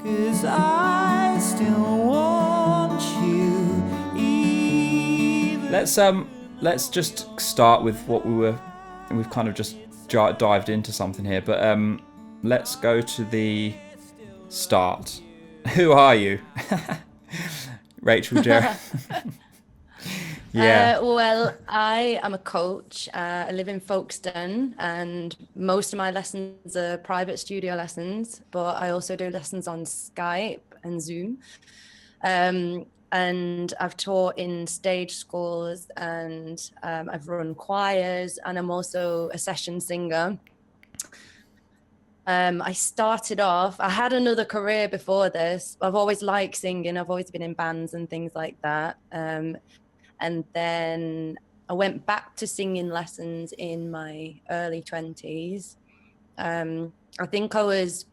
'Cause I still want you even... Let's just start with what we've kind of just dived into something here, but let's go to the start. Who are you? Rachel, Gerrard. Yeah. Well, I am a coach. I live in Folkestone, and most of my lessons are private studio lessons, but I also do lessons on Skype and Zoom. And I've taught in stage schools, and I've run choirs, and I'm also a session singer. I started off, I had another career before this. I've always liked singing. I've always been in bands and things like that. And then I went back to singing lessons in my early 20s. I think I was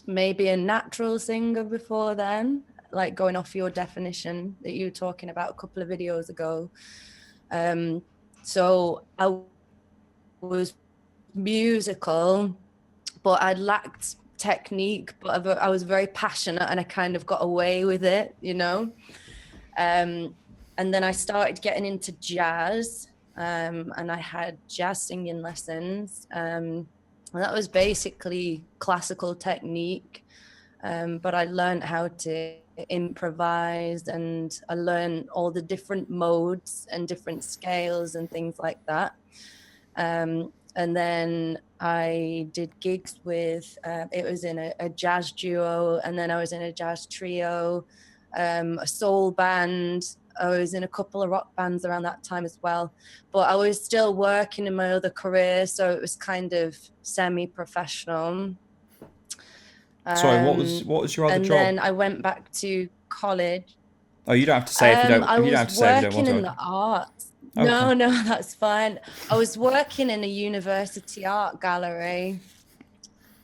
maybe a natural singer before then, like going off your definition that you were talking about a couple of videos ago. So I was musical, but I lacked technique, but I was very passionate and I kind of got away with it, you know? And then I started getting into jazz, and I had jazz singing lessons. And that was basically classical technique, but I learned how to improvise, and I learned all the different modes and different scales and things like that. And then I did gigs with, it was in a jazz duo, and then I was in a jazz trio, a soul band. I was in a couple of rock bands around that time as well, but I was still working in my other career, so it was kind of semi-professional. Sorry, what was your other job? And then I went back to college. Oh, you don't have to say if you don't. I You don't have was to say if you don't working want in to. the arts. Okay. No, that's fine. I was working in a university art gallery.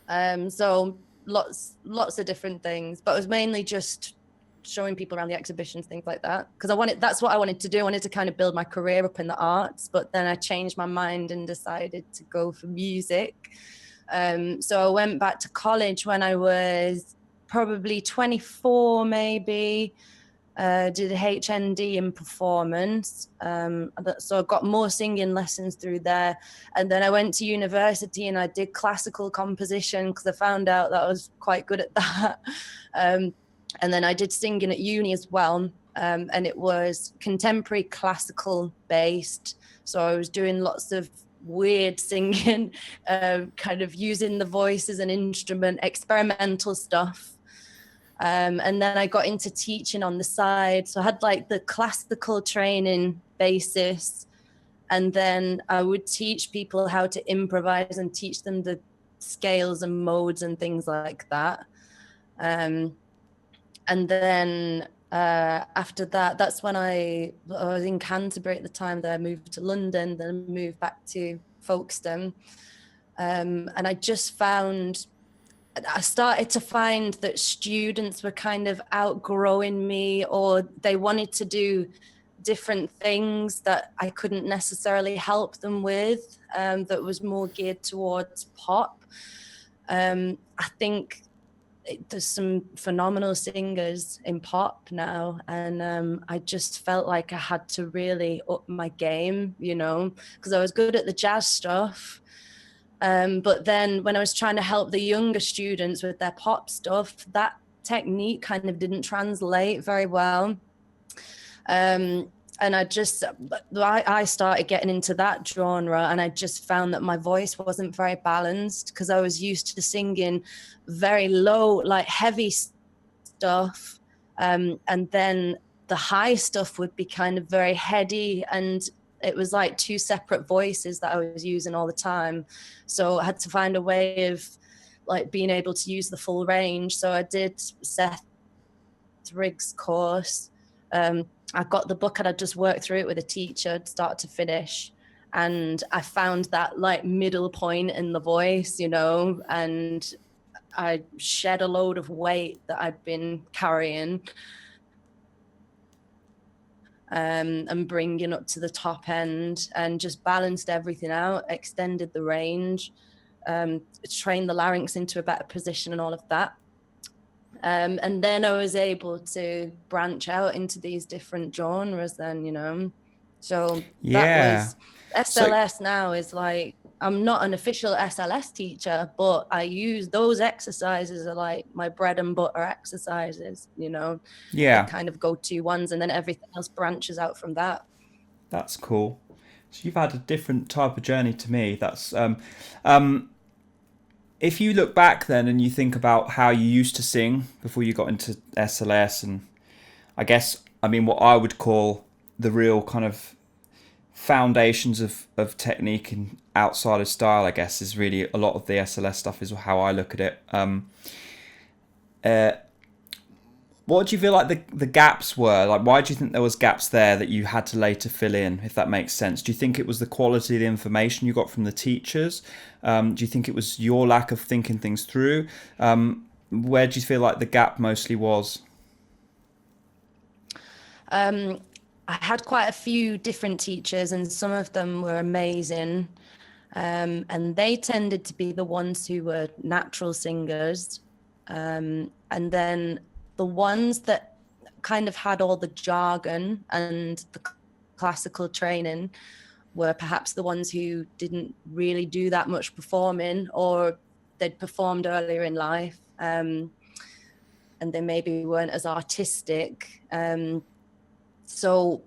So lots of different things, but it was mainly just showing people around the exhibitions, things like that, because that's what I wanted to do. I wanted to kind of build my career up in the arts, but then I changed my mind and decided to go for music. So I went back to college when I was probably 24, maybe. Did a HND in performance. So I got more singing lessons through there. And then I went to university and I did classical composition because I found out that I was quite good at that. And then I did singing at uni as well. And it was contemporary classical based. So I was doing lots of weird singing, kind of using the voice as an instrument, experimental stuff. And then I got into teaching on the side. So I had like the classical training basis. And then I would teach people how to improvise and teach them the scales and modes and things like that. And then after that, that's when I was in Canterbury at the time. Then I moved to London, then moved back to Folkestone. And I started to find that students were kind of outgrowing me, or they wanted to do different things that I couldn't necessarily help them with, that was more geared towards pop. I think there's some phenomenal singers in pop now, and I just felt like I had to really up my game, you know, because I was good at the jazz stuff. But then when I was trying to help the younger students with their pop stuff, that technique kind of didn't translate very well. And I started getting into that genre, and I just found that my voice wasn't very balanced because I was used to singing very low, like heavy stuff. And then the high stuff would be kind of very heady, and it was like two separate voices that I was using all the time. So I had to find a way of like being able to use the full range. So I did Seth Riggs' course. I got the book and I just worked through it with a teacher, start to finish. And I found that like middle point in the voice, you know, and I shed a load of weight that I'd been carrying. And bringing up to the top end, and just balanced everything out, extended the range, trained the larynx into a better position and all of that. And then I was able to branch out into these different genres then, you know. So that Yeah. was So SLS. Now is like, I'm not an official SLS teacher, but I use those exercises are like my bread and butter exercises, you know, the yeah, kind of go-to ones, and then everything else branches out from that. that's cool. So you've had a different type of journey to me. That's um, if you look back then and you think about how you used to sing before you got into SLS, and I guess I mean what I would call the real kind of foundations of technique and outside of style, I guess, is really a lot of the SLS stuff is how I look at it. Uh, what do you feel like the gaps were? Like, why do you think there was gaps there that you had to later fill in, if that makes sense? Do you think it was the quality of the information you got from the teachers? Do you think it was your lack of thinking things through? Where do you feel like the gap mostly was? I had quite a few different teachers, and some of them were amazing. And they tended to be the ones who were natural singers. And then the ones that kind of had all the jargon and the classical training were perhaps the ones who didn't really do that much performing, or they'd performed earlier in life, and they maybe weren't as artistic. So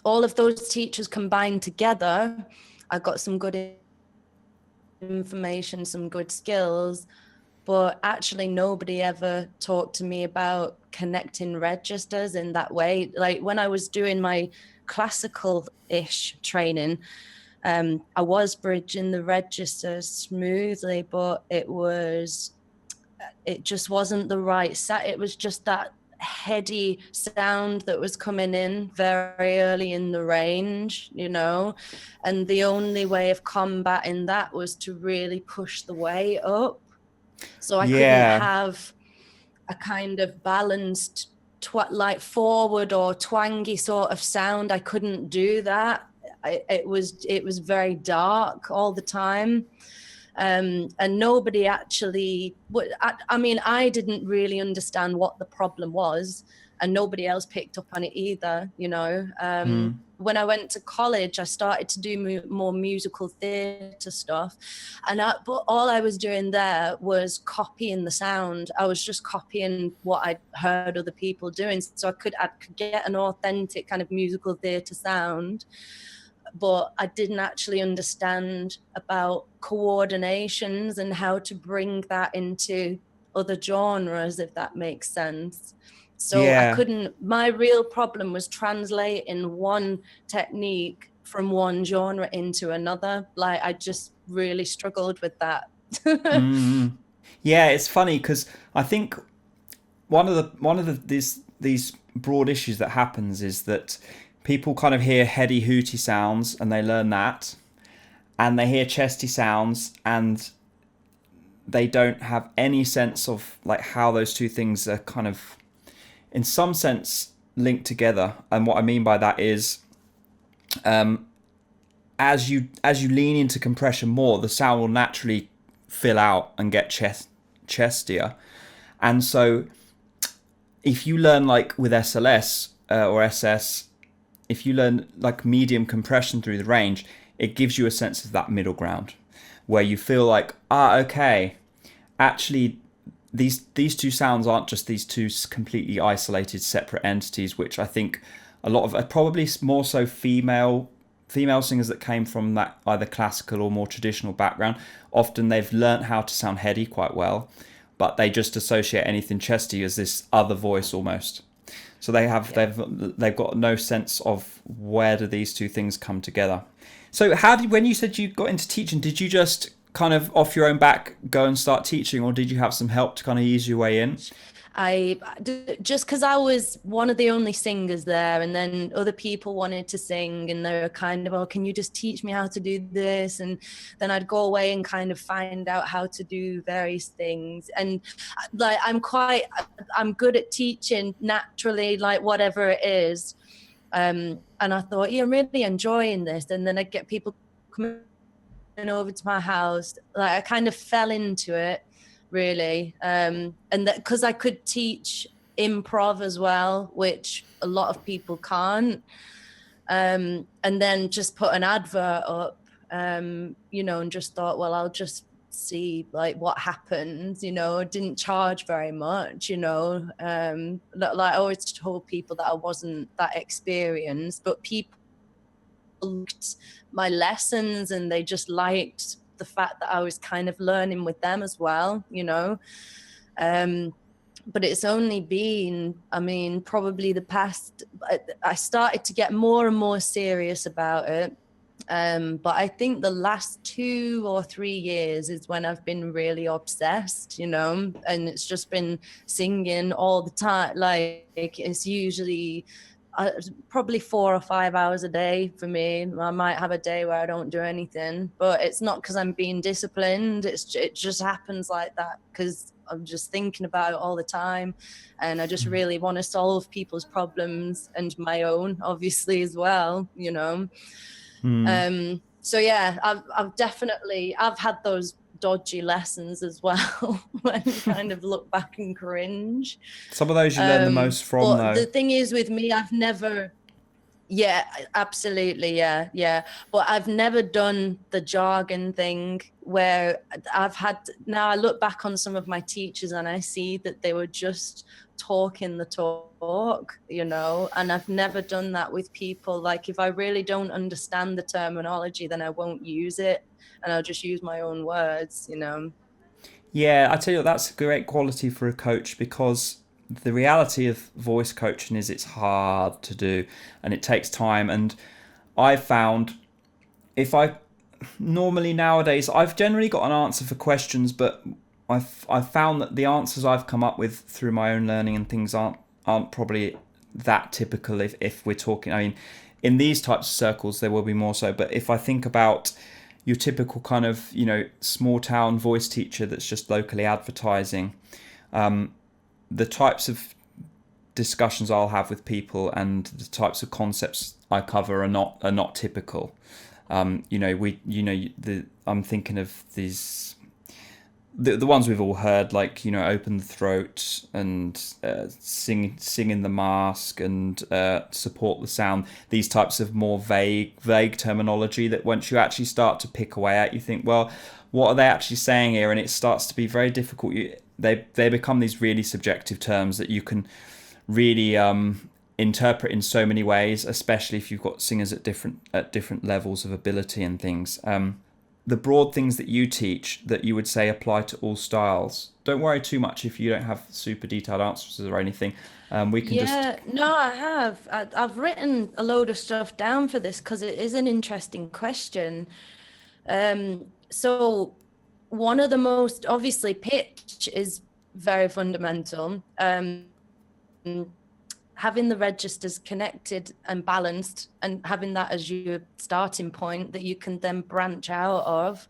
all of those teachers combined together, I got some good information, some good skills, but actually nobody ever talked to me about connecting registers in that way. Like when I was doing my classical-ish training, I was bridging the registers smoothly, but it just wasn't the right set. It was just that heady sound that was coming in very early in the range, you know, and the only way of combating that was to really push the way up. So I couldn't Yeah, have a kind of balanced like forward or twangy sort of sound. I couldn't do that. It was very dark all the time. And nobody actually, I mean, I didn't really understand what the problem was, and nobody else picked up on it either, you know. When I went to college, I started to do more musical theatre stuff, but all I was doing there was copying the sound. I was just copying what I'd heard other people doing, so I could get an authentic kind of musical theatre sound, but I didn't actually understand about coordinations and how to bring that into other genres, if that makes sense. So yeah. my real problem was translating one technique from one genre into another. Like I just really struggled with that. Yeah, it's funny because I think one of the these broad issues that happens is that people kind of hear heady hooty sounds and they learn that, and they hear chesty sounds and they don't have any sense of like how those two things are kind of in some sense linked together. And what I mean by that is as you lean into compression more, the sound will naturally fill out and get chestier. And so if you learn like with SLS or SS, if you learn like medium compression through the range, it gives you a sense of that middle ground where you feel like, okay, actually these two sounds aren't just these two completely isolated separate entities, which I think a lot of probably more so female singers that came from that either classical or more traditional background, often they've learnt how to sound heady quite well, but they just associate anything chesty as this other voice almost. So they've got no sense of where do these two things come together. So when you said you got into teaching, did you just kind of off your own back go and start teaching, or did you have some help to kind of ease your way in? Just because I was one of the only singers there, and then other people wanted to sing, and they were kind of, oh, can you just teach me how to do this? And then I'd go away and kind of find out how to do various things. And like I'm good at teaching naturally, like whatever it is. And I thought, yeah, I'm really enjoying this. And then I'd get people coming over to my house. Like I kind of fell into it. really. And that because I could teach improv as well, which a lot of people can't. And then just put an advert up, you know, and just thought, well, I'll just see like what happens, you know. Didn't charge very much, you know. Like I always told people that I wasn't that experienced, but people liked my lessons and they just liked the fact that I was kind of learning with them as well, you know. But it's only been, I mean, probably the past, I started to get more and more serious about it. But I think the last 2 or 3 years is when I've been really obsessed, you know, and it's just been singing all the time. Like it's usually probably 4 or 5 hours a day for me. I might have a day where I don't do anything, but it's not because I'm being disciplined. It just happens like that because I'm just thinking about it all the time, and I just really want to solve people's problems and my own, obviously, as well, you know. So yeah, I've had those dodgy lessons as well when you kind of look back and cringe. Some of those you learn the most from, but though. the thing is with me, I've never, yeah, absolutely, yeah. But I've never done the jargon thing where now I look back on some of my teachers and I see that they were just talking the talk, you know, and I've never done that with people. Like if I really don't understand the terminology, then I won't use it and I'll just use my own words, you know. Yeah, I tell you what, that's a great quality for a coach, because the reality of voice coaching is it's hard to do and it takes time. And I found normally nowadays, I've generally got an answer for questions, but I've found that the answers I've come up with through my own learning and things aren't probably that typical if we're talking, I mean, in these types of circles there will be more so, but if I think about your typical kind of, you know, small town voice teacher that's just locally advertising, the types of discussions I'll have with people and the types of concepts I cover are not typical. I'm thinking of these, the ones we've all heard, like, you know, open the throat and sing in the mask and support the sound. These types of more vague terminology that once you actually start to pick away at, you think, well, what are they actually saying here? And it starts to be very difficult. They become these really subjective terms that you can really interpret in so many ways, especially if you've got singers at different levels of ability and things. The broad things that you teach that you would say apply to all styles. Don't worry too much if you don't have super detailed answers or anything. We can No, I have. I've written a load of stuff down for this because it is an interesting question. So one of the most, obviously, pitch is very fundamental. Having the registers connected and balanced and having that as your starting point that you can then branch out of.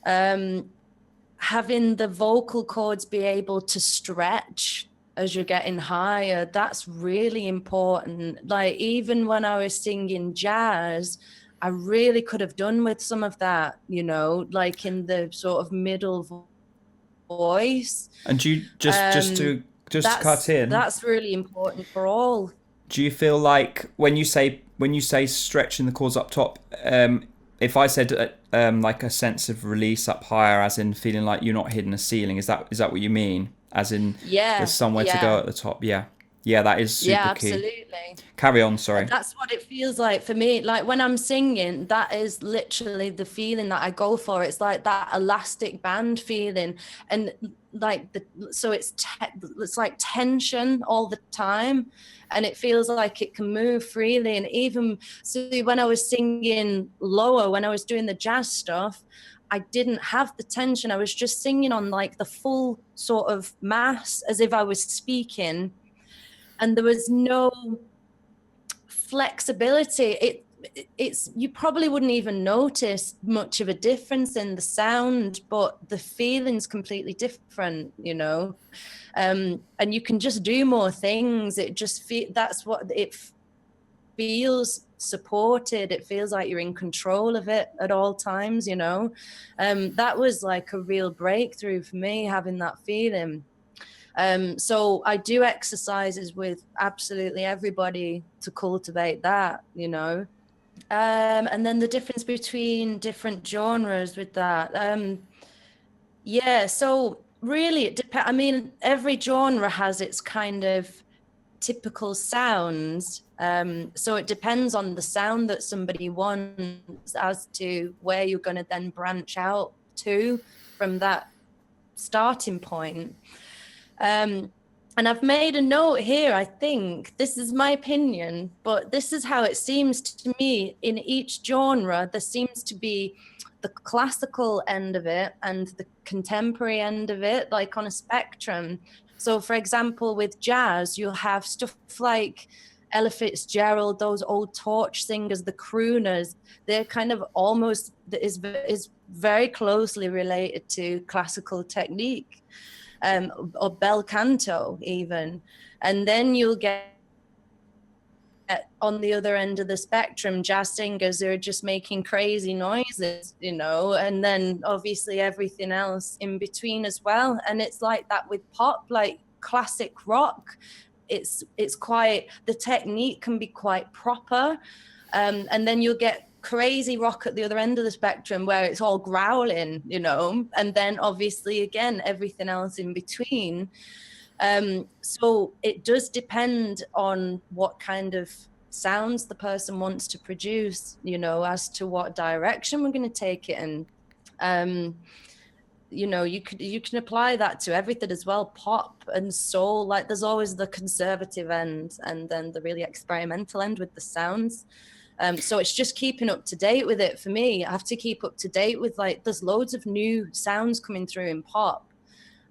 Having the vocal cords be able to stretch as you're getting higher, that's really important. Like even when I was singing jazz, I really could have done with some of that, you know, like in the sort of middle voice. And you just to cut in, that's really important for all. do you feel like when you say stretching the chords up top, if I said like a sense of release up higher, as in feeling like you're not hitting a ceiling, is that what you mean? As in, there's somewhere to go at the top. Yeah, that is super key. Yeah, absolutely. Carry on, sorry. That's what it feels like for me. Like when I'm singing, that is literally the feeling that I go for. It's like that elastic band feeling, and like it's like tension all the time, and it feels like it can move freely. And even so, when I was singing lower, when I was doing the jazz stuff, I didn't have the tension. I was just singing on like the full sort of mass, as if I was speaking. And there was no flexibility. It's you probably wouldn't even notice much of a difference in the sound, but the feeling's completely different, you know. And you can just do more things. It just that's what it feels supported. It feels like you're in control of it at all times, you know. That was like a real breakthrough for me, having that feeling. So I do exercises with absolutely everybody to cultivate that, you know. And then the difference between different genres with that. Yeah, so really it depends. I mean, every genre has its kind of typical sounds. So it depends on the sound that somebody wants as to where you're going to then branch out to from that starting point. And I've made a note here, I think, this is my opinion, but this is how it seems to me. In each genre, there seems to be the classical end of it and the contemporary end of it, like on a spectrum. So, for example, with jazz, you'll have stuff like Ella Fitzgerald, those old torch singers, the crooners. They're kind of almost is very closely related to classical technique. Or bel canto even. And then you'll get on the other end of the spectrum, jazz singers who are just making crazy noises, you know, and then obviously everything else in between as well. And it's like that with pop, like classic rock. It's quite, the technique can be quite proper. And then you'll get crazy rock at the other end of the spectrum where it's all growling, you know, and then obviously again everything else in between. So it does depend on what kind of sounds the person wants to produce, you know, as to what direction we're going to take it in. You know, you can apply that to everything as well, pop and soul. Like there's always the conservative end and then the really experimental end with the sounds. So it's just keeping up to date with it for me. I have to keep up to date with, like, there's loads of new sounds coming through in pop.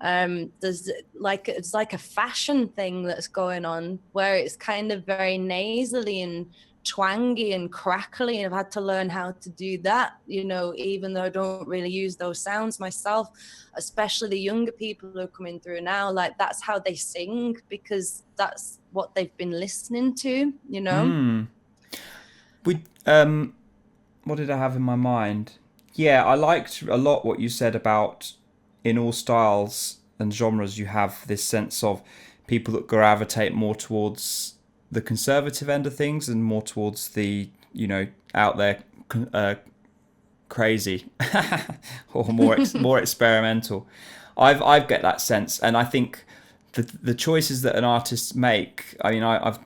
There's like, it's like a fashion thing that's going on where it's kind of very nasally and twangy and crackly, and I've had to learn how to do that, you know, even though I don't really use those sounds myself. Especially the younger people who are coming through now, like that's how they sing because that's what they've been listening to, you know. What did I have in my mind? Yeah, I liked a lot what you said about in all styles and genres you have this sense of people that gravitate more towards the conservative end of things and more towards the, you know, out there crazy or more experimental. I've get that sense, and I think the choices that an artist make. I mean, I've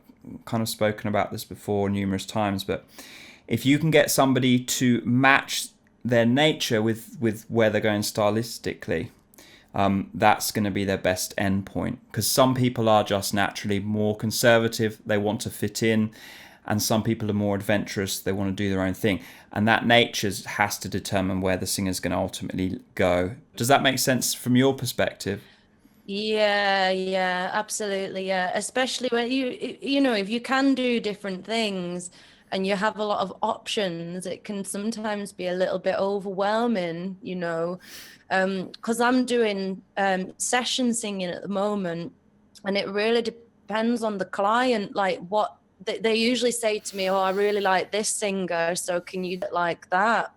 kind of spoken about this before numerous times, but if you can get somebody to match their nature with where they're going stylistically, that's going to be their best end point. Because some people are just naturally more conservative, they want to fit in, and some people are more adventurous, they want to do their own thing. And that nature has to determine where the singer's going to ultimately go. Does that make sense from your perspective? Yeah, absolutely. Yeah, especially when you know, if you can do different things and you have a lot of options, it can sometimes be a little bit overwhelming, you know. Because I'm doing session singing at the moment, and it really depends on the client, like what they usually say to me, oh, I really like this singer, so can you like that?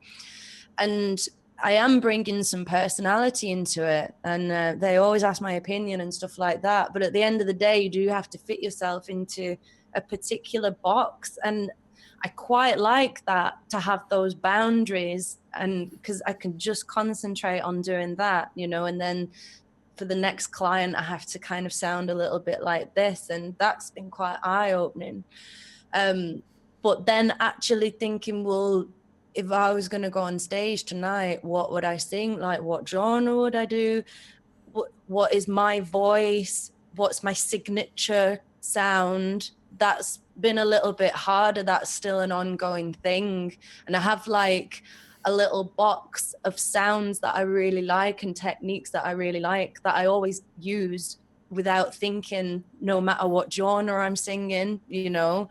And I am bringing some personality into it, and they always ask my opinion and stuff like that. But at the end of the day, you do have to fit yourself into a particular box. And I quite like that, to have those boundaries, and because I can just concentrate on doing that, you know, and then for the next client, I have to kind of sound a little bit like this. And that's been quite eye-opening. But then actually thinking, well, if I was going to go on stage tonight, what would I sing? Like, what genre would I do? What is my voice? What's my signature sound? That's been a little bit harder. That's still an ongoing thing. And I have like a little box of sounds that I really like and techniques that I really like that I always use without thinking, no matter what genre I'm singing, you know.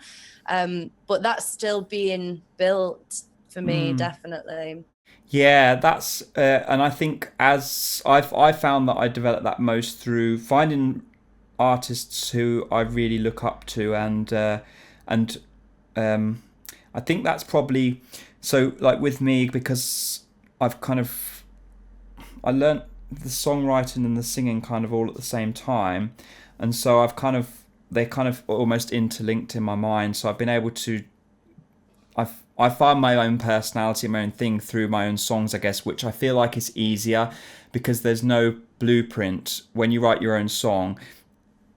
But that's still being built for me, definitely. Yeah, that's and I think as I found that I developed that most through finding artists who I really look up to, and I think that's probably so. Like with me, because I've kind of I learnt the songwriting and the singing kind of all at the same time, and so I've kind of they kind of almost interlinked in my mind. So I've been able to I find my own personality, my own thing through my own songs, I guess, which I feel like is easier because there's no blueprint. When you write your own song,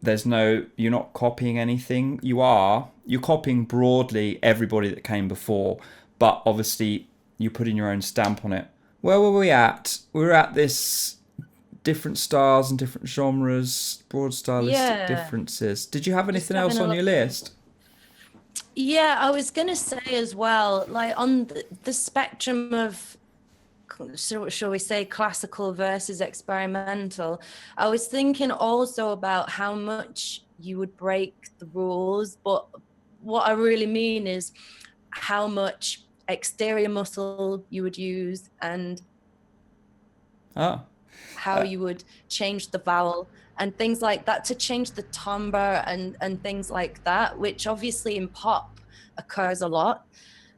you're not copying anything. You're copying broadly everybody that came before, but obviously you put in your own stamp on it. Where were we at? We were at this different styles and different genres, broad stylistic differences. Did you have anything else on your list? Yeah, I was gonna say as well, like on the spectrum of, shall we say, classical versus experimental, I was thinking also about how much you would break the rules, but what I really mean is how much exterior muscle you would use and how you would change the vowel and things like that to change the timbre and things like that, which obviously in pop occurs a lot.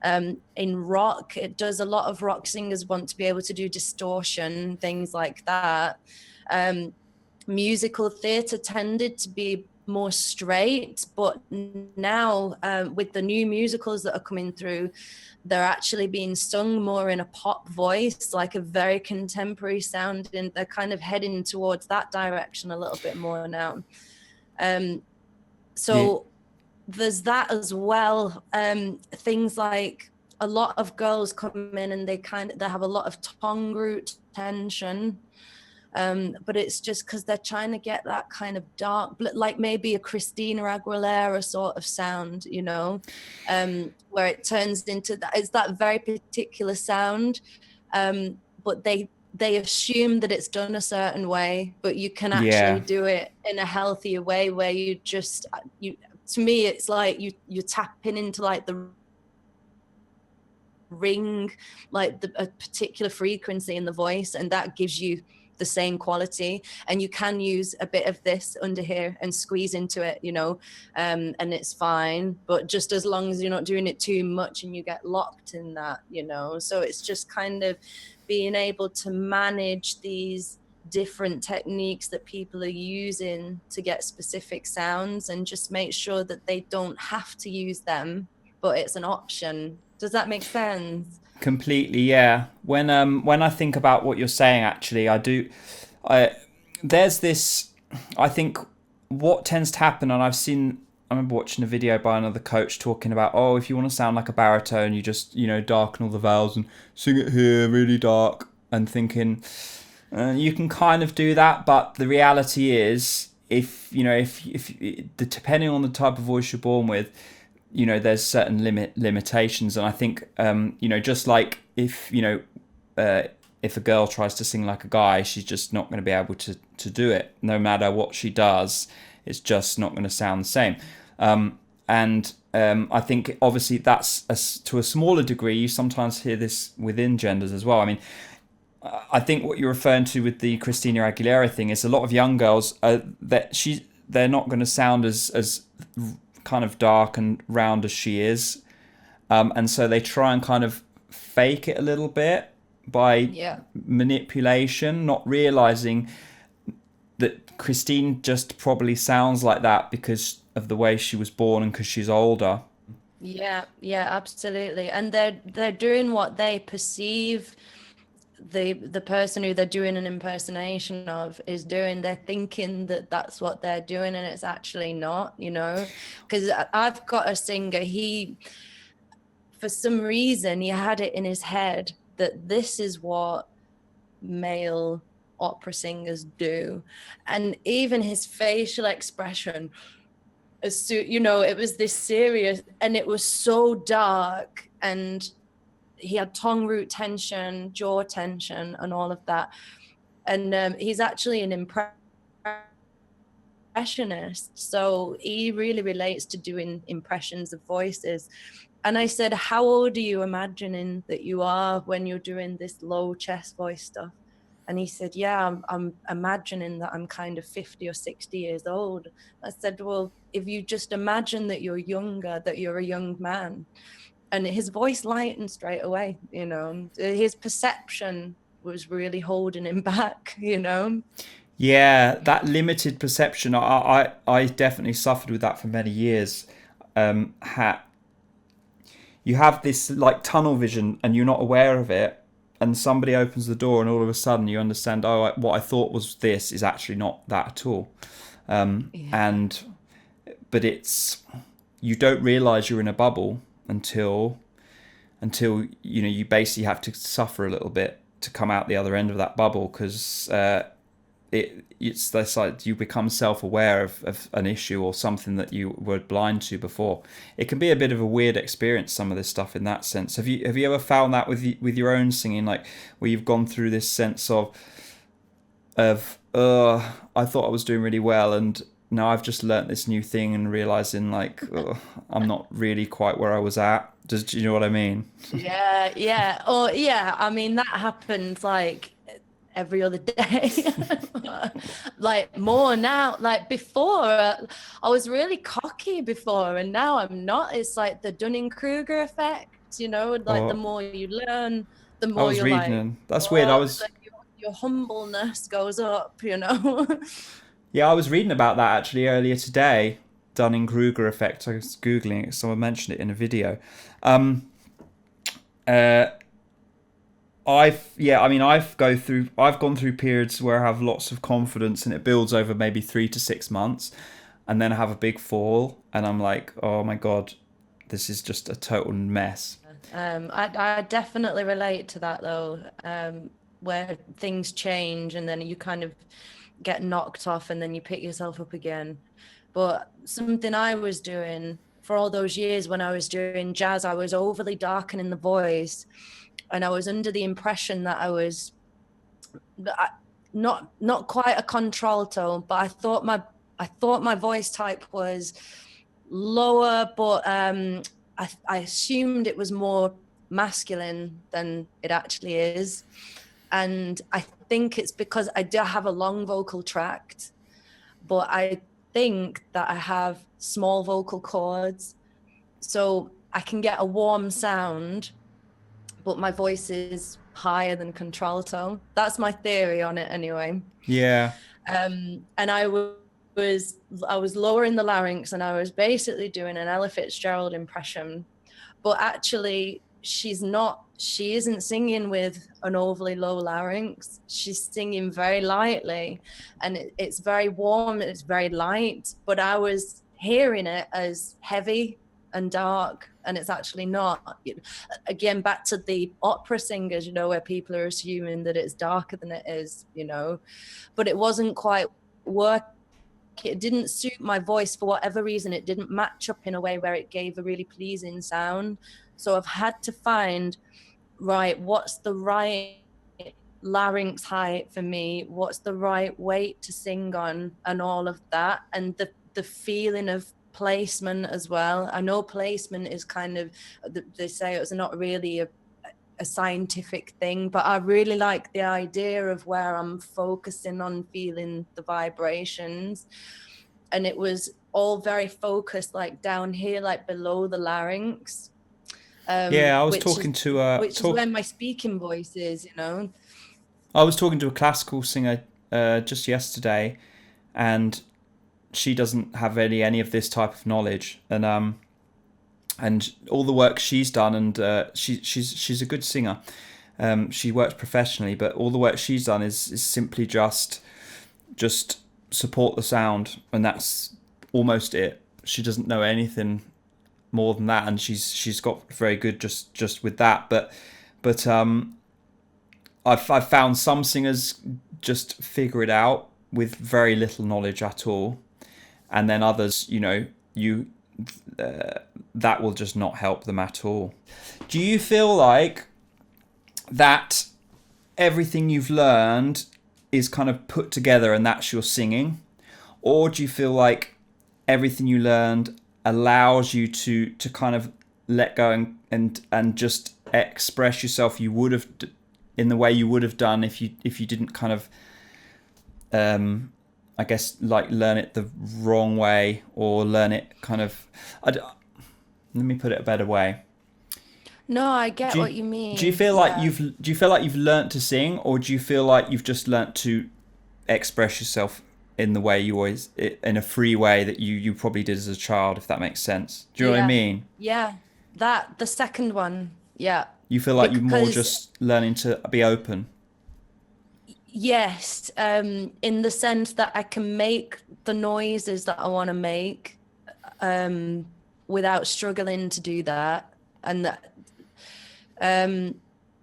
In rock, it does. A lot of rock singers want to be able to do distortion, things like that. Musical theatre tended to be more straight, but now with the new musicals that are coming through, they're actually being sung more in a pop voice, like a very contemporary sound, and they're kind of heading towards that direction a little bit more now. There's that as well. Things like a lot of girls come in and they have a lot of tongue root tension. But it's just because they're trying to get that kind of dark, like maybe a Christina Aguilera sort of sound, where it turns into that. It's that very particular sound, but they assume that it's done a certain way, but you can actually do it in a healthier way where to me, it's like you're tapping into like the ring, like a particular frequency in the voice, and that gives you the same quality. And you can use a bit of this under here and squeeze into it, and it's fine, but just as long as you're not doing it too much and you get locked in that, so it's just kind of being able to manage these different techniques that people are using to get specific sounds and just make sure that they don't have to use them, but it's an option. Does that make sense? Completely, yeah. When I think about what you're saying, actually, there's this, I think what tends to happen, and I remember watching a video by another coach talking about, if you want to sound like a baritone, you just, darken all the vowels and sing it here really dark, and thinking, you can kind of do that, but the reality is, if depending on the type of voice you're born with, there's certain limitations. And I think, just like if a girl tries to sing like a guy, she's just not going to be able to do it. No matter what she does, it's just not going to sound the same. I think obviously that's to a smaller degree. You sometimes hear this within genders as well. I mean, I think what you're referring to with the Christina Aguilera thing is a lot of young girls they're not going to sound as kind of dark and round as she is, and so they try and kind of fake it a little bit by manipulation, not realizing that Christine just probably sounds like that because of the way she was born and because she's older. Yeah, absolutely. And they're doing what they perceive the person who they're doing an impersonation of is doing. They're thinking that that's what they're doing, and it's actually not, because I've got a singer, for some reason he had it in his head that this is what male opera singers do, and even his facial expression, it was this serious, and it was so dark, and he had tongue root tension, jaw tension, and all of that. And he's actually an impressionist, so he really relates to doing impressions of voices. And I said, how old are you imagining that you are when you're doing this low chest voice stuff? And he said, yeah, I'm imagining that I'm kind of 50 or 60 years old. I said, well, if you just imagine that you're younger, that you're a young man, and his voice lightened straight away. You know, his perception was really holding him back. You know. Yeah, that limited perception. I definitely suffered with that for many years. You have this like tunnel vision and you're not aware of it, and somebody opens the door and all of a sudden you understand, oh, what I thought was this is actually not that at all. And but it's, you don't realize you're in a bubble until you basically have to suffer a little bit to come out the other end of that bubble, because it's this, like, you become self-aware of an issue or something that you were blind to before. It can be a bit of a weird experience, some of this stuff, in that sense. Have you ever found that with your own singing, like where you've gone through this sense of I thought I was doing really well, and now I've just learnt this new thing and realizing like I'm not really quite where I was at. Do you know what I mean? Yeah. Oh, yeah. I mean, that happens like every other day. Like more now. Like before, I was really cocky before, and now I'm not. It's like the Dunning-Kruger effect, you know. Like the more you learn, the more you're like. That's weird. Like your humbleness goes up, you know. Yeah, I was reading about that actually earlier today. Dunning-Kruger effect. I was googling it. Someone mentioned it in a video. I've gone through periods where I have lots of confidence and it builds over maybe 3 to 6 months, and then I have a big fall and I'm like, oh my god, this is just a total mess. I definitely relate to that though, where things change and then you kind of get knocked off and then you pick yourself up again. But something I was doing for all those years when I was doing jazz, I was overly darkening the voice, and I was under the impression that I was not quite a contralto, but I thought my voice type was lower, but I assumed it was more masculine than it actually is. And I think it's because I do have a long vocal tract, but I think that I have small vocal cords, so I can get a warm sound, but my voice is higher than contralto. That's my theory on it anyway. Yeah. And I was lowering the larynx, and I was basically doing an Ella Fitzgerald impression, but actually she isn't singing with an overly low larynx. She's singing very lightly, and it's very warm, it's very light, but I was hearing it as heavy and dark, and it's actually not. Again, back to the opera singers, you know, where people are assuming that it's darker than it is, you know, but it wasn't quite working. It didn't suit my voice for whatever reason. It didn't match up in a way where it gave a really pleasing sound. So I've had to find, right, what's the right larynx height for me? What's the right weight to sing on, and all of that, and the feeling of placement as well. I know placement is kind of, they say it's not really a scientific thing, but I really like the idea of where I'm focusing on feeling the vibrations, and it was all very focused like down here, like below the larynx. I was talking to which is where my speaking voice is, you know. I was talking to a classical singer just yesterday, and she doesn't have any of this type of knowledge, and all the work she's done, and she's a good singer. She works professionally, but all the work she's done is simply just support the sound, and that's almost it. She doesn't know anything more than that, and she's got very good just with that. But I've found some singers just figure it out with very little knowledge at all, and then others, you know, that will just not help them at all. Do you feel like that everything you've learned is kind of put together and that's your singing, or do you feel like everything you learned allows you to kind of let go and just express yourself in the way you would have done if you didn't kind of I guess like learn it the wrong way, or learn it kind of, let me put it a better way. No, I get Do you, what you mean. do you feel like you've learnt to sing, or do you feel like you've just learnt to express yourself in the way you always, in a free way that you probably did as a child, if that makes sense? Do you know what I Yeah. mean? Yeah. The second one. Yeah. You feel like you're more Because just learning to be open. yes, in the sense that I can make the noises that I want to make, without struggling to do that. And that,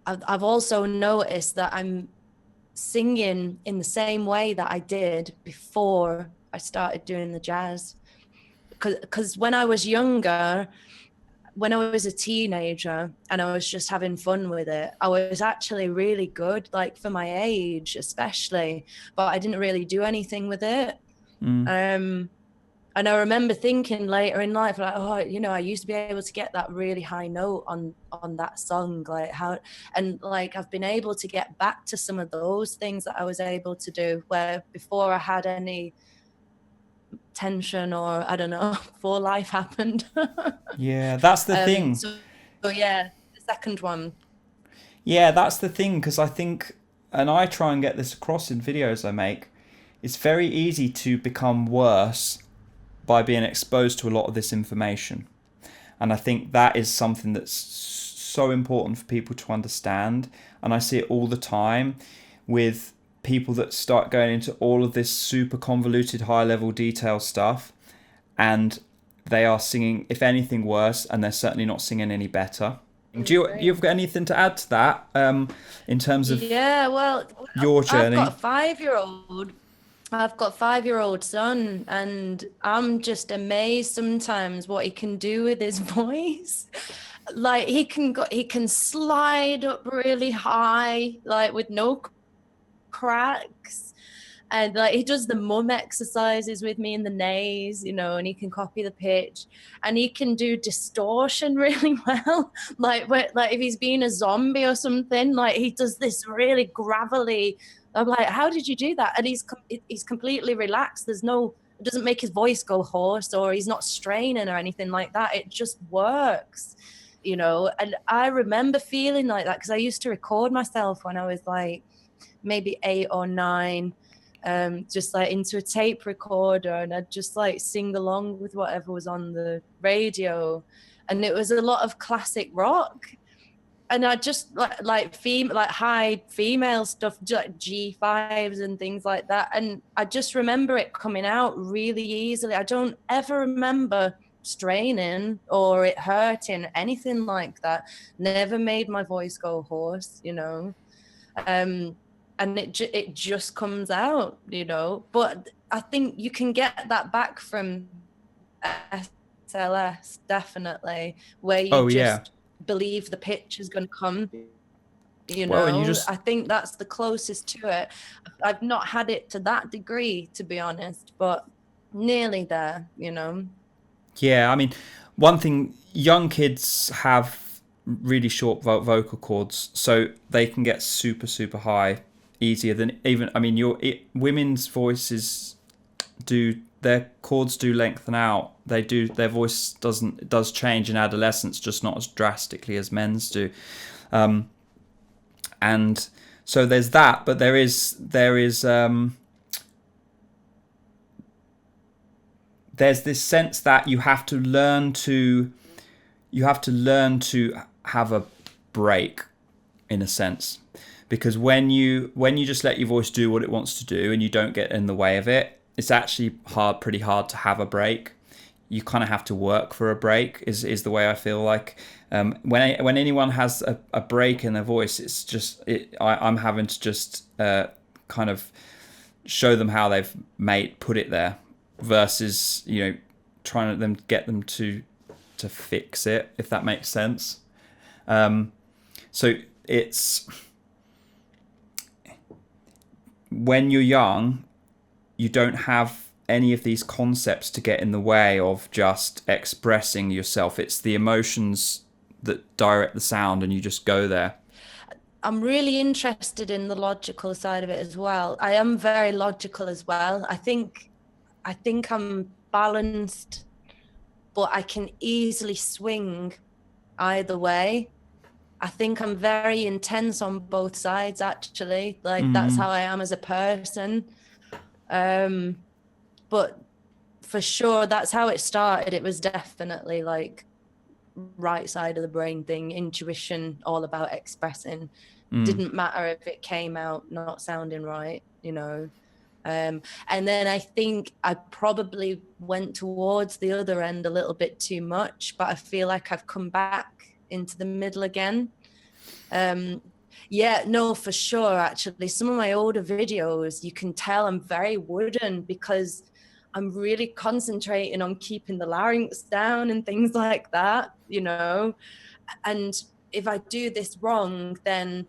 I've also noticed that I'm singing in the same way that I did before I started doing the jazz. Because when I was younger, when I was a teenager and I was just having fun with it, I was actually really good, like for my age, especially, but I didn't really do anything with it. Um, and I remember thinking later in life, like, oh, I used to be able to get that really high note on that song, like how, and like I've been able to get back to some of those things that I was able to do where before I had any tension or I don't know, before life happened. Yeah, that's the um, thing. so, so yeah, the second one. Yeah, that's the thing, because I think, and I try and get this across in videos I make, it's very easy to become worse by being exposed to a lot of this information. And I think that is something that's so important for people to understand. And I see it all the time with people that start going into all of this super convoluted high level detail stuff, and they are singing, if anything, worse, and they're certainly not singing any better. You've got anything to add to that, in terms of Yeah, well, your I've got journey? a 5-year-old. I've got a 5-year-old son, and I'm just amazed sometimes what he can do with his voice. Like he can slide up really high, like with no cracks. And like he does the mum exercises with me in the nays, and he can copy the pitch, and he can do distortion really well. Like if he's being a zombie or something, like he does this really gravelly. I'm like, how did you do that? And he's completely relaxed. It doesn't make his voice go hoarse, or he's not straining or anything like that. It just works, And I remember feeling like that because I used to record myself when I was like maybe 8 or 9, just like into a tape recorder, and I'd just like sing along with whatever was on the radio, and it was a lot of classic rock, and I just like high female stuff, like G5s and things like that, and I just remember it coming out really easily. I don't ever remember straining or it hurting, anything like that. Never made my voice go hoarse. And it just comes out, But I think you can get that back from SLS, definitely, where you Oh yeah. just believe the pitch is going to come. Well, and you just, I think that's the closest to it. I've not had it to that degree, to be honest, but nearly there. yeah, I mean, one thing, young kids have really short vocal cords, so they can get super, super high easier than even, I mean, women's voices their cords do lengthen out. Their voice does change in adolescence, just not as drastically as men's do. And so there's that, but there's this sense that you have to learn to have a break, in a sense, because when you just let your voice do what it wants to do and you don't get in the way of it, it's actually pretty hard to have a break. You kind of have to work for a break, is the way I feel like. When anyone has a break in their voice, it's just I'm having to just kind of show them how they've put it there, versus trying to get them to fix it, if that makes sense. So it's, when you're young, you don't have any of these concepts to get in the way of just expressing yourself. It's the emotions that direct the sound, and you just go there. I'm really interested in the logical side of it as well. I am very logical as well. I think I'm balanced, but I can easily swing either way. I think I'm very intense on both sides, actually. Like that's how I am as a person. But for sure, that's how it started. It was definitely like right side of the brain thing, intuition, all about expressing. Didn't matter if it came out not sounding right, you know. And then I think I probably went towards the other end a little bit too much, but I feel like I've come back into the middle again. Yeah, no, for sure. Actually, some of my older videos, you can tell I'm very wooden because I'm really concentrating on keeping the larynx down and things like that, you know. And if I do this wrong, then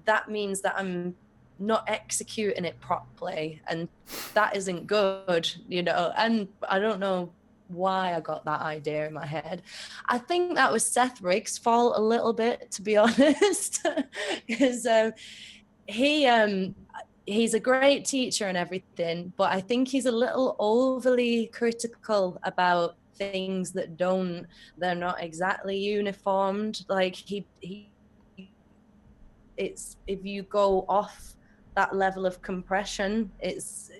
that means that I'm not executing it properly, and that isn't good, you know. And I don't know why I got that idea in my head. I think that was Seth Riggs' fault a little bit, to be honest, because he's a great teacher and everything, but I think he's a little overly critical about things that they're not exactly uniformed. Like it's, if you go off that level of compression,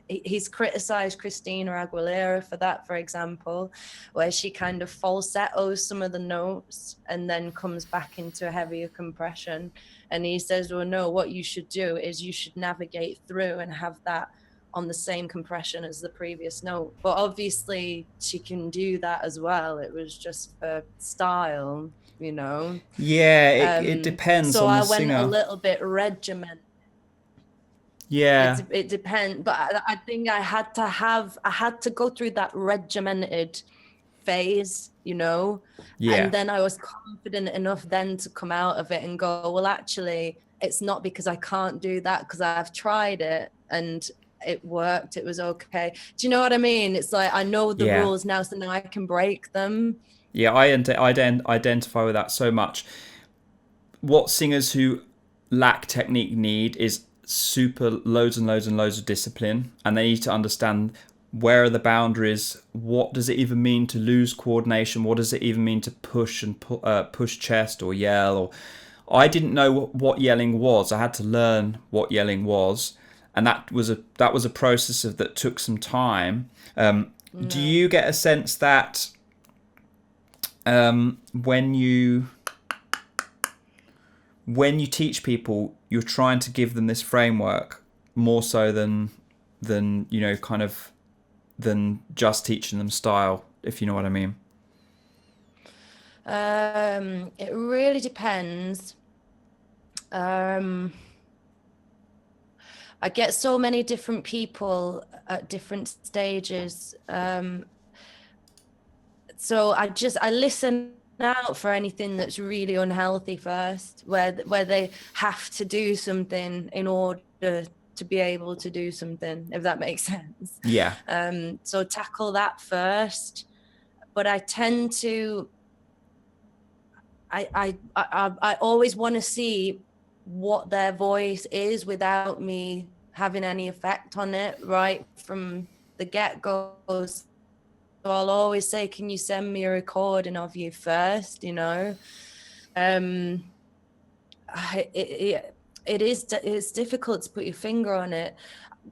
he's criticized Christina Aguilera for that, for example, where she kind of falsettos some of the notes and then comes back into a heavier compression. And he says, well, no, what you should do is you should navigate through and have that on the same compression as the previous note. But obviously she can do that as well. It was just for style, you know. Yeah, it depends So on the I went singer. a little bit regimented. Yeah, It depends, but I think I had to go through that regimented phase, you know. yeah, And then I was confident enough then to come out of it and go, well, actually, it's not because I can't do that, because I've tried it and it worked. It was okay. Do you know what I mean? It's like I know the yeah. rules now, so now I can break them. Yeah, I identify with that so much. What singers who lack technique need is super loads and loads and loads of discipline, and they need to understand where are the boundaries. What does it even mean to lose coordination? What does it even mean to push and push chest or yell? Or I didn't know what yelling was. I had to learn what yelling was, and that was a process that took some time. Do you get a sense that when you teach people, you're trying to give them this framework more so than you know, kind of than just teaching them style, if you know what I mean? It really depends. I get so many different people at different stages. So I listen out for anything that's really unhealthy first, where they have to do something in order to be able to do something, if that makes sense. Yeah. So tackle that first. But I tend to, I always want to see what their voice is without me having any effect on it right from the get-go. So I'll always say, can you send me a recording of you first, you know? It's difficult to put your finger on it.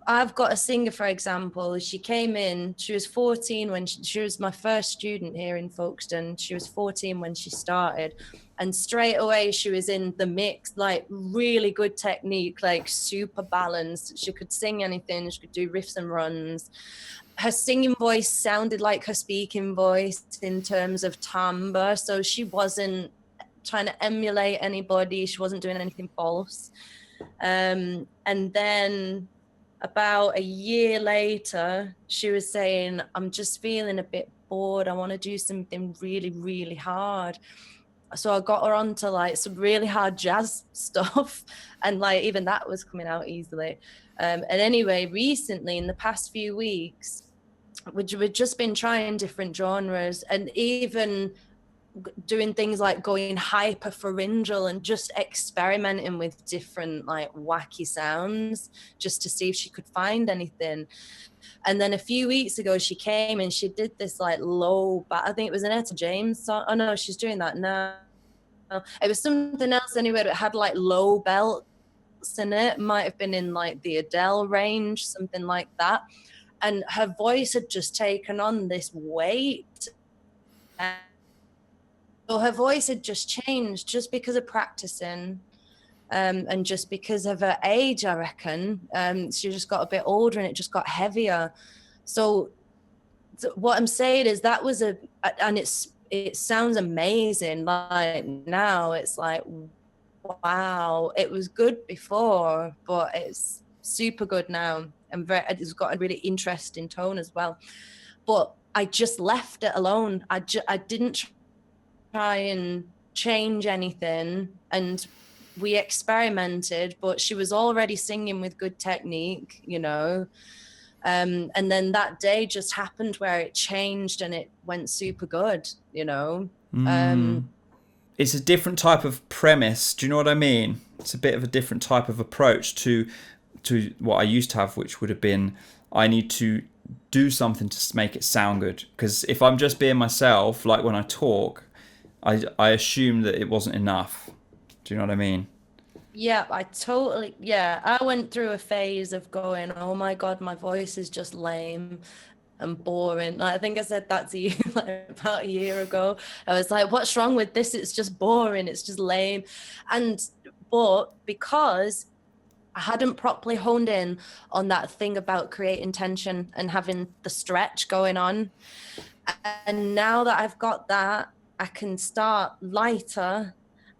I've got a singer, for example, she came in, she was 14 when she was my first student here in Folkestone. She was 14 when she started, and straight away she was in the mix, like really good technique, like super balanced. She could sing anything, she could do riffs and runs. Her singing voice sounded like her speaking voice in terms of timbre, so she wasn't trying to emulate anybody, she wasn't doing anything false. And then about a year later, she was saying, I'm just feeling a bit bored, I want to do something really, really hard. So I got her onto like some really hard jazz stuff, and like even that was coming out easily. And anyway, recently in the past few weeks, we've just been trying different genres and even doing things like going hyperpharyngeal and just experimenting with different like wacky sounds just to see if she could find anything. And then a few weeks ago she came and she did this like low, but I think it was an Etta James song. Oh no, she's doing that now. It was something else anyway that had like low belts in it. Might have been in like the Adele range, something like that. And her voice had just taken on this weight. So her voice had just changed just because of practicing. And just because of her age, I reckon. She just got a bit older and it just got heavier. So what I'm saying is that was and it sounds amazing. Like now it's like, wow, it was good before, but it's super good now. And it's got a really interesting tone as well. But I just left it alone. I didn't try and change anything, and we experimented, but she was already singing with good technique, you know. And then that day just happened where it changed and it went super good, you know. It's a different type of premise. Do you know what I mean? It's a bit of a different type of approach to what I used to have, which would have been, I need to do something to make it sound good. Because if I'm just being myself, like when I talk, I assume that it wasn't enough. Do you know what I mean? Yeah, I went through a phase of going, oh my God, my voice is just lame and boring. I think I said that to you like about a year ago. I was like, what's wrong with this? It's just boring. It's just lame. But because I hadn't properly honed in on that thing about creating tension and having the stretch going on. And now that I've got that, I can start lighter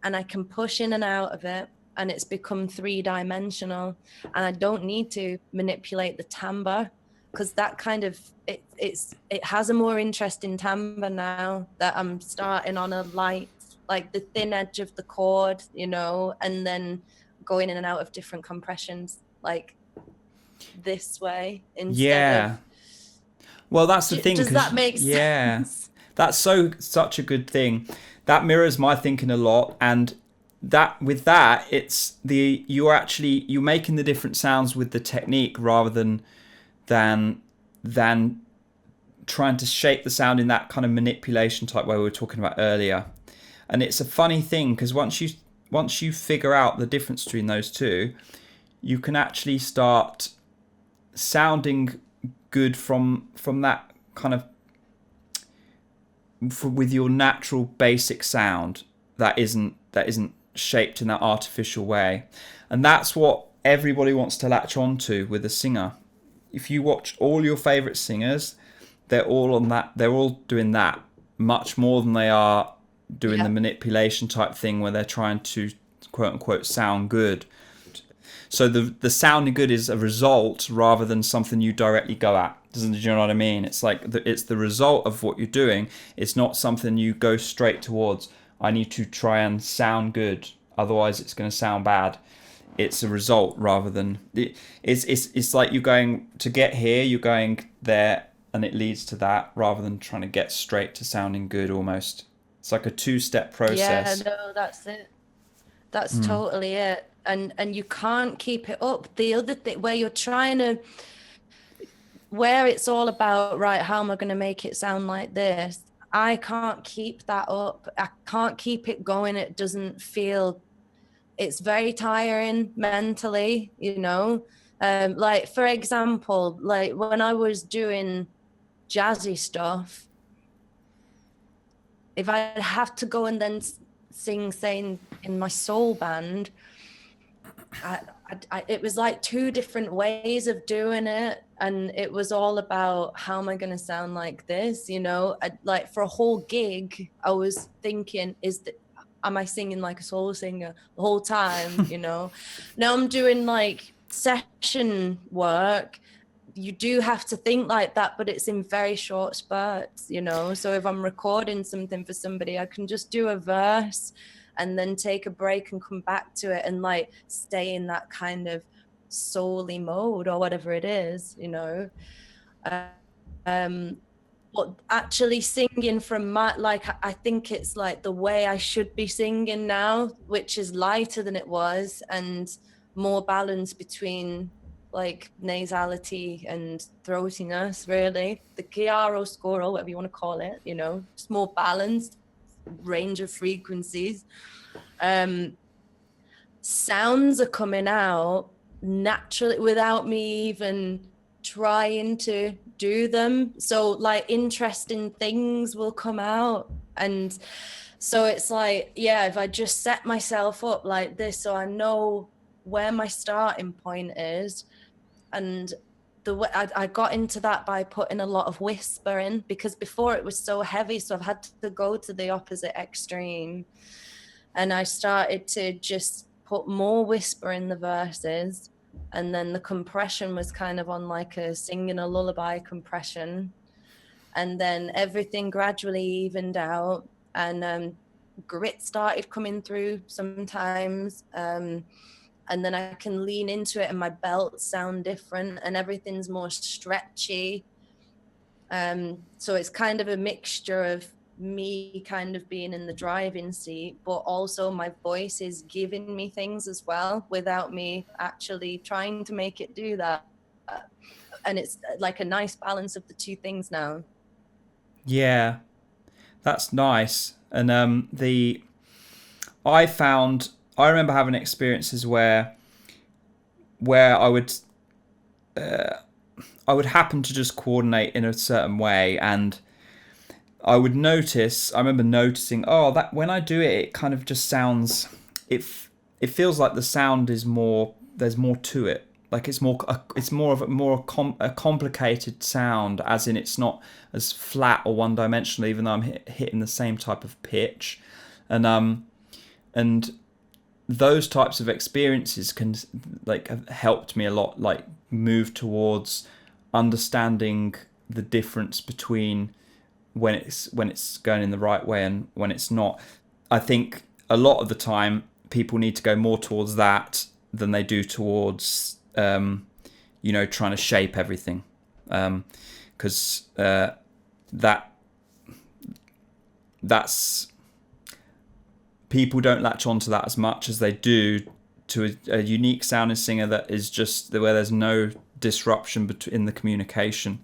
and I can push in and out of it. And it's become 3-dimensional. And I don't need to manipulate the timbre, because that kind of, it has a more interesting timbre now that I'm starting on a light, like the thin edge of the chord, you know, and then going in and out of different compressions, like this way instead of. Well, that's the thing. Does that make sense? That's such a good thing. That mirrors my thinking a lot, and it's you're making the different sounds with the technique rather than trying to shape the sound in that kind of manipulation type way we were talking about earlier. And it's a funny thing, because once you figure out the difference between those two, you can actually start sounding good from that kind of with your natural basic sound that isn't shaped in that artificial way. And that's what everybody wants to latch onto with a singer. If you watch all your favorite singers, they're all on that. They're all doing that much more than they are doing the manipulation type thing where they're trying to quote unquote sound good. So the sounding good is a result rather than something you directly go at. Do you know what I mean? It's like it's the result of what you're doing. It's not something you go straight towards. I need to try and sound good, otherwise it's going to sound bad. It's a result rather than it's like you're going to get here, you're going there, and it leads to that, rather than trying to get straight to sounding good. Almost, it's like a 2-step process. Yeah, no, that's it. That's totally it. And you can't keep it up. The other thing where it's all about, right, how am I going to make it sound like this? I can't keep that up. I can't keep it going. It doesn't feel, it's very tiring mentally, you know. Like, for example, like when I was doing jazzy stuff, if I'd have to go and then sing, say, in my soul band, it was like 2 different ways of doing it, and it was all about, how am I going to sound like this, you know? Like for a whole gig, I was thinking, am I singing like a soul singer the whole time, you know? Now I'm doing like session work. You do have to think like that, but it's in very short spurts, you know? So if I'm recording something for somebody, I can just do a verse and then take a break and come back to it and like stay in that kind of soul-y mode or whatever it is, you know. But actually singing from my, like, I think it's like the way I should be singing now, which is lighter than it was and more balance between like nasality and throatiness, really. The chiaroscuro, whatever you want to call it, you know, just more balanced. range of frequencies. Sounds are coming out naturally without me even trying to do them. So like interesting things will come out. And so it's like, yeah, if I just set myself up like this, so I know where my starting point is. And the way I got into that by putting a lot of whisper in, because before it was so heavy, so I've had to go to the opposite extreme. And I started to just put more whisper in the verses, and then the compression was kind of on like a singing a lullaby compression, and then everything gradually evened out, and grit started coming through sometimes, and then I can lean into it and my belts sound different and everything's more stretchy. So it's kind of a mixture of me kind of being in the driving seat, but also my voice is giving me things as well without me actually trying to make it do that. And it's like a nice balance of the two things now. Yeah, that's nice. And I remember having experiences where I would happen to just coordinate in a certain way, and I remember noticing, that when I do it, it kind of just sounds, it feels like the sound is more, there's more to it. Like it's more of a complicated sound, as in it's not as flat or one dimensional, even though I'm hitting the same type of pitch. And those types of experiences can like have helped me a lot, like move towards understanding the difference between when it's going in the right way and when it's not. I think a lot of the time people need to go more towards that than they do towards trying to shape everything, because that's people don't latch onto that as much as they do to a unique sounding singer that is just where there's no disruption in the communication.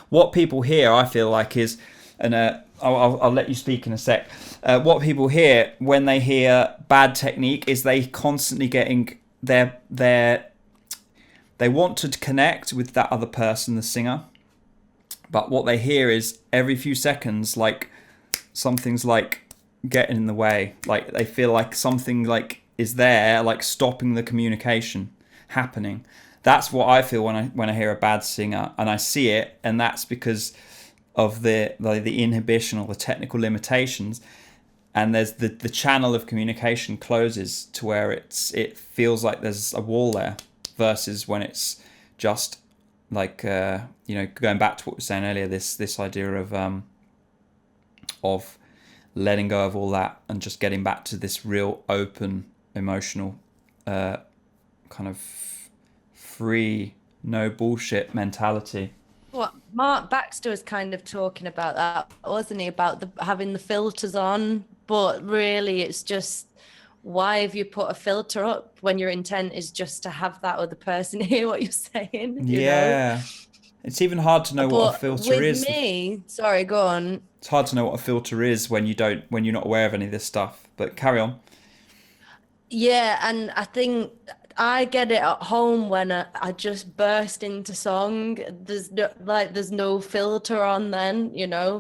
What people hear, I feel like, is, and I'll let you speak in a sec. What people hear when they hear bad technique is they constantly getting they want to connect with that other person, the singer, but what they hear is every few seconds, like something's like getting in the way. Like they feel like something like is there, like stopping the communication happening. That's what I feel when I hear a bad singer, and I see it, and that's because of the inhibition or the technical limitations, and there's the channel of communication closes to where it feels like there's a wall there, versus when it's just like going back to what we were saying earlier, this idea of letting go of all that and just getting back to this real open emotional kind of free, no bullshit mentality. What Mark Baxter was kind of talking about that, wasn't he? About having the filters on, but really it's just, why have you put a filter up when your intent is just to have that other person hear what you're saying? You know? It's even hard to know what a filter is. With me, sorry, go on. It's hard to know what a filter is when you're not aware of any of this stuff. But carry on. Yeah, and I think I get it at home when I just burst into song. There's no filter on then,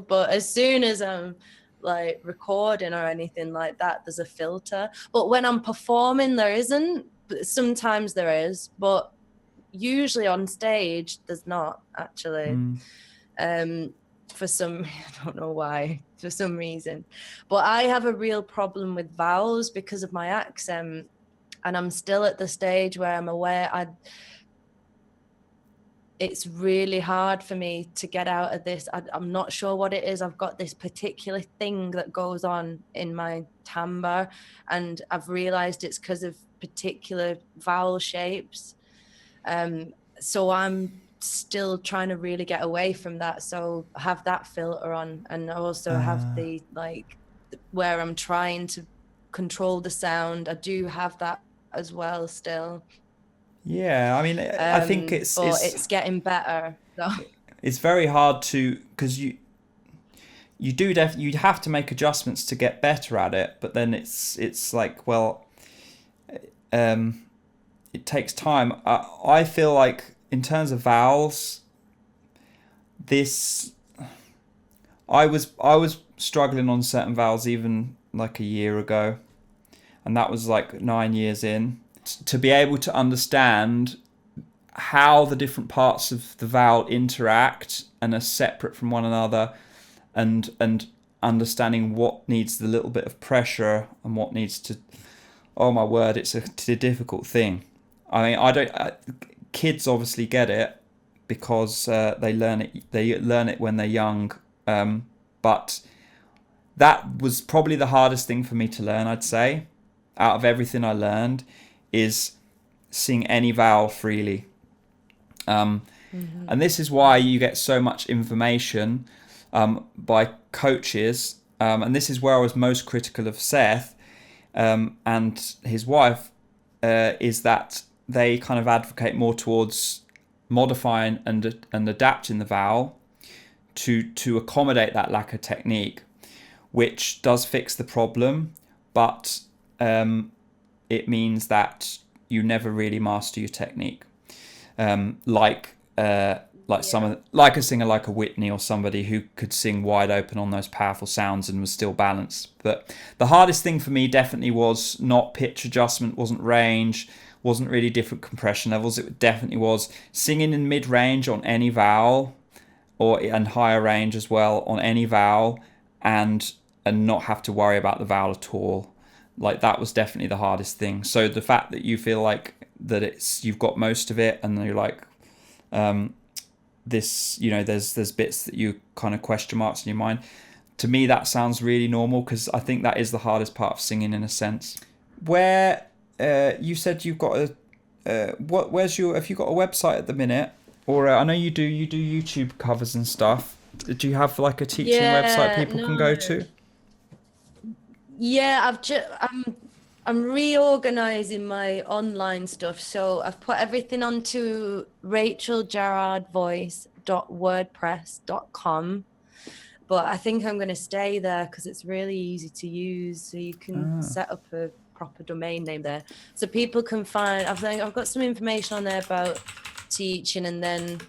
but as soon as I'm like recording or anything like that, there's a filter. But when I'm performing, there isn't. Sometimes there is, but usually on stage there's not, actually. For some, I don't know why, for some reason. But I have a real problem with vowels because of my accent. And I'm still at the stage where I'm aware it's really hard for me to get out of this. I'm not sure what it is. I've got this particular thing that goes on in my timbre, and I've realized it's because of particular vowel shapes. So I'm still trying to really get away from that. So I have that filter on, and I also have the where I'm trying to control the sound. I do have that as well still. Yeah, I mean, I think it's getting better. So. It's very hard to, because you'd have to make adjustments to get better at it, but then it's like, well, it takes time. I feel like in terms of vowels, this I was struggling on certain vowels even like a year ago, and that was like 9 years in. To be able to understand how the different parts of the vowel interact and are separate from one another, and understanding what needs the little bit of pressure and what needs to, oh my word, it's a difficult thing. I mean, kids obviously get it because they learn it when they're young, but that was probably the hardest thing for me to learn, I'd say, out of everything I learned, is sing any vowel freely. And this is why you get so much information by coaches, and this is where I was most critical of Seth and his wife, is that they kind of advocate more towards modifying and adapting the vowel to accommodate that lack of technique, which does fix the problem, but it means that you never really master your technique. Like a singer like a Whitney or somebody who could sing wide open on those powerful sounds and was still balanced. But the hardest thing for me definitely was not pitch adjustment, wasn't range, wasn't really different compression levels. It definitely was singing in mid-range on any vowel, and higher range as well on any vowel, and not have to worry about the vowel at all. Like, that was definitely the hardest thing. So the fact that you feel like that you've got most of it, and you're like, there's bits that you kind of question marks in your mind. To me, that sounds really normal, because I think that is the hardest part of singing in a sense. Where you said you've got have you got a website at the minute? Or I know you do YouTube covers and stuff. Do you have like a teaching website people can go to? Yeah, I'm reorganizing my online stuff, so I've put everything onto rachelgerardvoice.wordpress.com, but I think I'm going to stay there because it's really easy to use, so you can set up a proper domain name there, so people can find. I've got some information on there about teaching, and then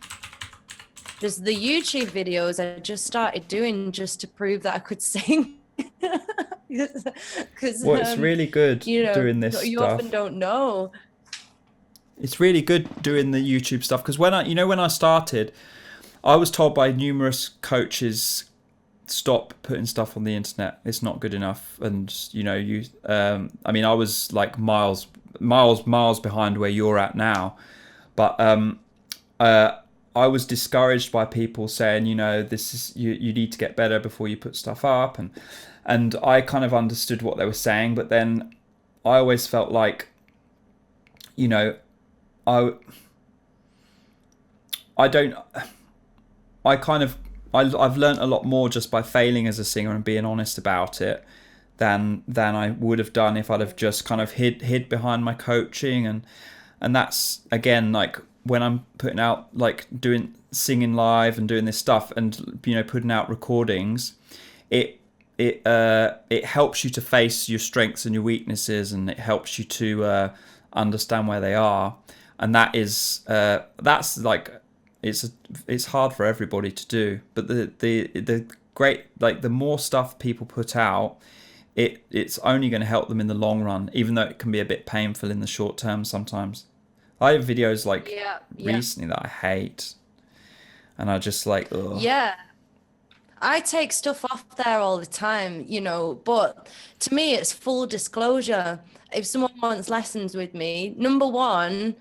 there's the YouTube videos I just started doing just to prove that I could sing. Well, it's really good doing this you stuff. often don't know. It's really good doing the YouTube stuff, because when I started, I was told by numerous coaches, stop putting stuff on the internet. It's not good enough. And I mean, I was like miles behind where you're at now, but I was discouraged by people saying, this is you need to get better before you put stuff up, and I kind of understood what they were saying, but then I always felt like, I've learned a lot more just by failing as a singer and being honest about it than I would have done if I'd have just kind of hid behind my coaching, and that's again, like when I'm putting out, like singing live and doing this stuff and putting out recordings, it helps you to face your strengths and your weaknesses, and it helps you to understand where they are, and that's like it's hard for everybody to do, but the great, like, the more stuff people put out, it's only going to help them in the long run, even though it can be a bit painful in the short term sometimes. I have videos recently that I hate, and I just like, ugh. Yeah, I take stuff off there all the time, but to me, it's full disclosure. If someone wants lessons with me, number one,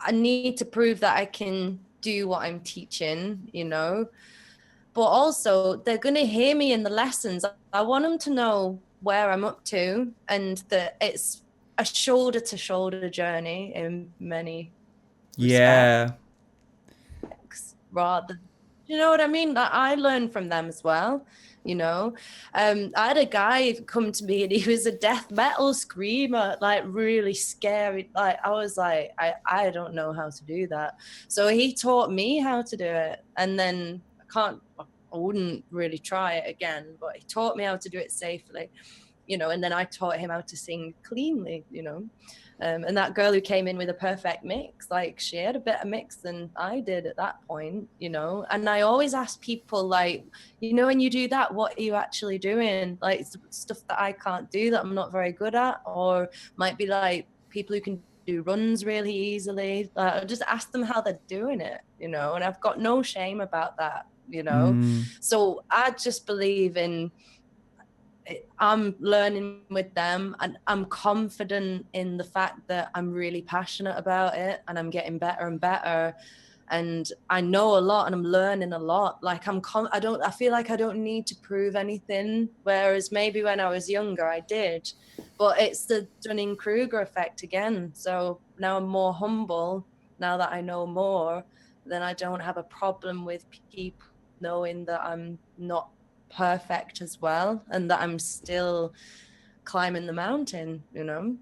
I need to prove that I can do what I'm teaching, but also they're going to hear me in the lessons. I want them to know where I'm up to, and that it's a shoulder to shoulder journey in many respects, rather, you know what I mean? I learn from them as well, I had a guy come to me, and he was a death metal screamer, like really scary. Like, I was like, I don't know how to do that. So he taught me how to do it. And then I wouldn't really try it again. But he taught me how to do it safely, you know, and then I taught him how to sing cleanly, you know. And that girl who came in with a perfect mix, like she had a better mix than I did at that point, you know. And I always ask people, like, you know, when you do that, what are you actually doing? Like stuff that I can't do, that I'm not very good at, or might be like people who can do runs really easily. I just ask them how they're doing it, you know, and I've got no shame about that, you know. So I just believe in, I'm learning with them, and I'm confident in the fact that I'm really passionate about it, and I'm getting better and better, and I know a lot and I'm learning a lot. Like I feel like I don't need to prove anything, whereas maybe when I was younger I did. But it's the Dunning-Kruger effect again. So now I'm more humble, now that I know more, then I don't have a problem with people knowing that I'm not perfect as well, and that I'm still climbing the mountain, you know.